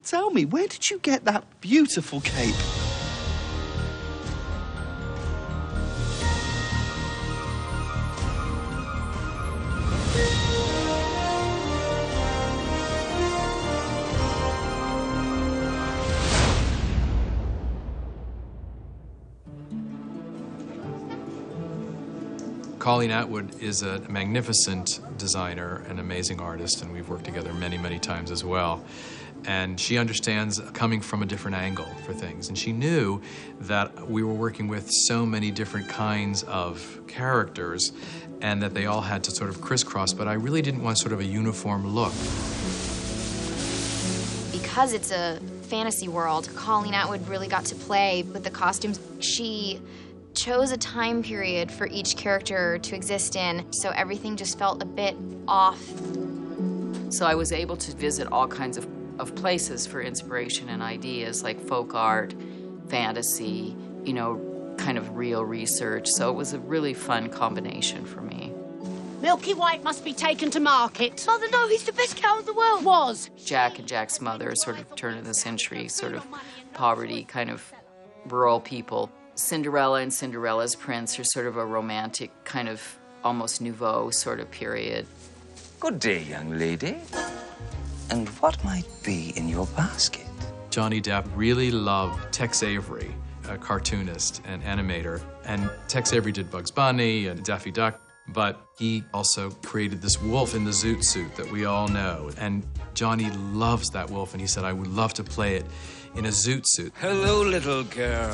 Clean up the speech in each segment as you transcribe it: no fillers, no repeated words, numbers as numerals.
Tell me, where did you get that beautiful cape? Colleen Atwood is a magnificent designer and amazing artist, and we've worked together many, many times as well. And she understands coming from a different angle for things. And she knew that we were working with so many different kinds of characters and that they all had to sort of crisscross, but I really didn't want sort of a uniform look. Because it's a fantasy world, Colleen Atwood really got to play with the costumes. She chose a time period for each character to exist in, so everything just felt a bit off. So I was able to visit all kinds of places for inspiration and ideas, like folk art, fantasy, you know, kind of real research. So it was a really fun combination for me. Milky White must be taken to market. Mother, no, he's the best cow in the world. Was. Jack and Jack's mother, sort of turn of the century, sort of poverty, kind of rural people. Cinderella and Cinderella's Prince are sort of a romantic, kind of almost nouveau sort of period. Good day, young lady. And what might be in your basket? Johnny Depp really loved Tex Avery, a cartoonist and animator. And Tex Avery did Bugs Bunny and Daffy Duck, but he also created this wolf in the zoot suit that we all know. And Johnny loves that wolf, and he said, I would love to play it in a zoot suit. Hello, little girl.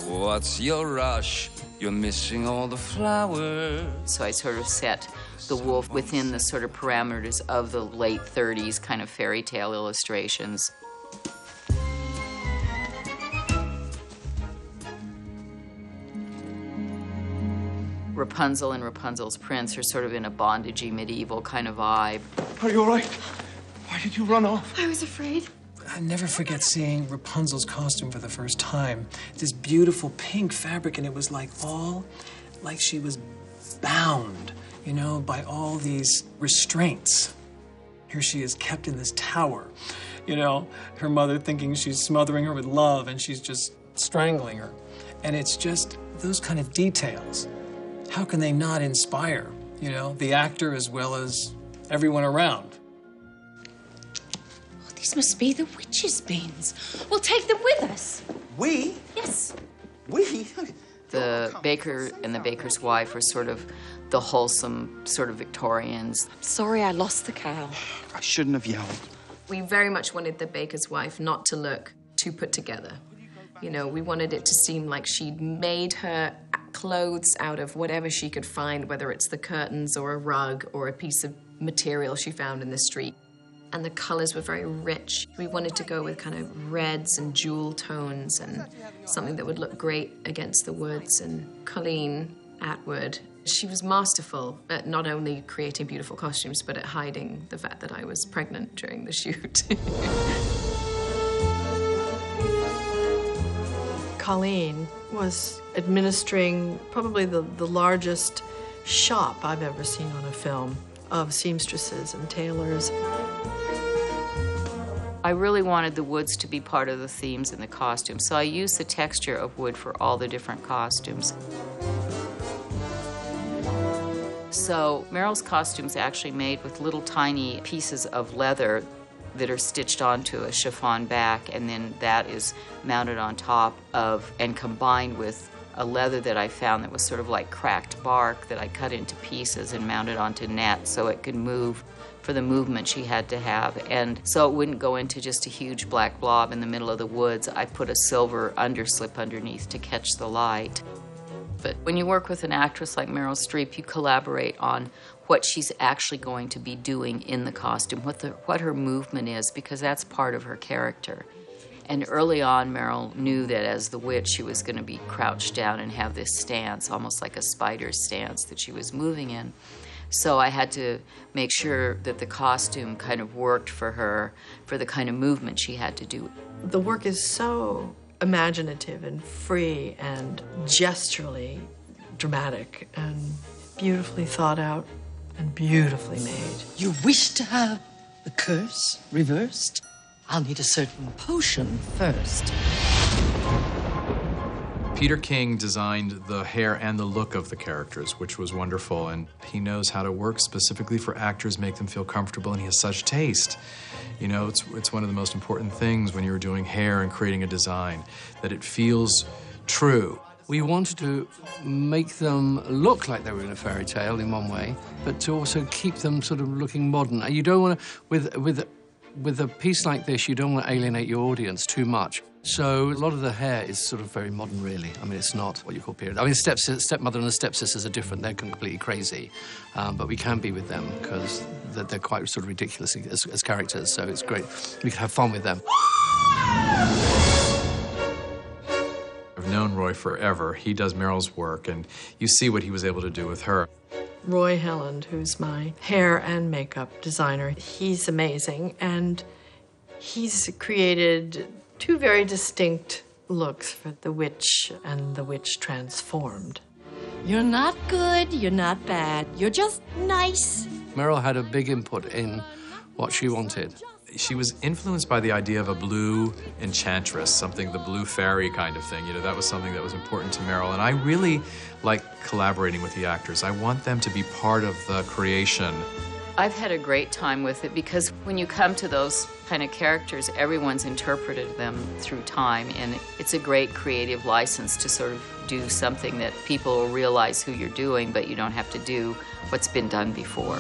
What's your rush? You're missing all the flowers. So I sort of set the wolf within the sort of parameters of the late 30s kind of fairy tale illustrations. Rapunzel and Rapunzel's Prince are sort of in a bondagey medieval kind of vibe. Are you all right? Why did you run off? I was afraid. I never forget seeing Rapunzel's costume for the first time. This beautiful pink fabric, and it was like she was bound, you know, by all these restraints. Here she is kept in this tower, you know, her mother thinking she's smothering her with love and she's just strangling her. And it's just those kind of details. How can they not inspire, you know, the actor as well as everyone around? These must be the witches' beans. We'll take them with us. We? Yes. We? The baker and the baker's wife are sort of the wholesome sort of Victorians. Sorry I lost the cow. I shouldn't have yelled. We very much wanted the baker's wife not to look too put together. You know, we wanted it to seem like she'd made her clothes out of whatever she could find, whether it's the curtains or a rug or a piece of material she found in the street. And the colors were very rich. We wanted to go with kind of reds and jewel tones and something that would look great against the woods. And Colleen Atwood, she was masterful at not only creating beautiful costumes, but at hiding the fact that I was pregnant during the shoot. Colleen was administering probably the largest shop I've ever seen on a film of seamstresses and tailors. I really wanted the woods to be part of the themes in the costumes, so I used the texture of wood for all the different costumes. So Meryl's costume's actually made with little tiny pieces of leather that are stitched onto a chiffon back, and then that is mounted on top of and combined with a leather that I found that was sort of like cracked bark that I cut into pieces and mounted onto net so it could move for the movement she had to have. And so it wouldn't go into just a huge black blob in the middle of the woods. I put a silver underslip underneath to catch the light. But when you work with an actress like Meryl Streep, you collaborate on what she's actually going to be doing in the costume, what her movement is, because that's part of her character. And early on, Meryl knew that as the witch, she was going to be crouched down and have this stance, almost like a spider stance that she was moving in. So I had to make sure that the costume kind of worked for her, for the kind of movement she had to do. The work is so imaginative and free and gesturally dramatic and beautifully thought out and beautifully made. You wish to have the curse reversed? I'll need a certain potion first. Peter King designed the hair and the look of the characters, which was wonderful, and he knows how to work specifically for actors, make them feel comfortable, and he has such taste. You know, it's one of the most important things when you're doing hair and creating a design, that it feels true. We wanted to make them look like they were in a fairy tale in one way, but to also keep them sort of looking modern. You don't want to, with a piece like this, you don't want to alienate your audience too much. So a lot of the hair is sort of very modern, really. I mean, it's not what you call period. I mean, stepmother and the stepsisters are different. They're completely crazy. But we can be with them because they're quite sort of ridiculous as characters, so it's great. We can have fun with them. I've known Roy forever. He does Meryl's work, and you see what he was able to do with her. Roy Helland, who's my hair and makeup designer, he's amazing, and he's created two very distinct looks for The Witch and The Witch Transformed. You're not good, you're not bad, you're just nice. Meryl had a big input in what she wanted. She was influenced by the idea of a blue enchantress, something, the blue fairy kind of thing. You know, that was something that was important to Meryl. And I really like collaborating with the actors. I want them to be part of the creation. I've had a great time with it because when you come to those kind of characters, everyone's interpreted them through time, and it's a great creative license to sort of do something that people will realize who you're doing, but you don't have to do what's been done before.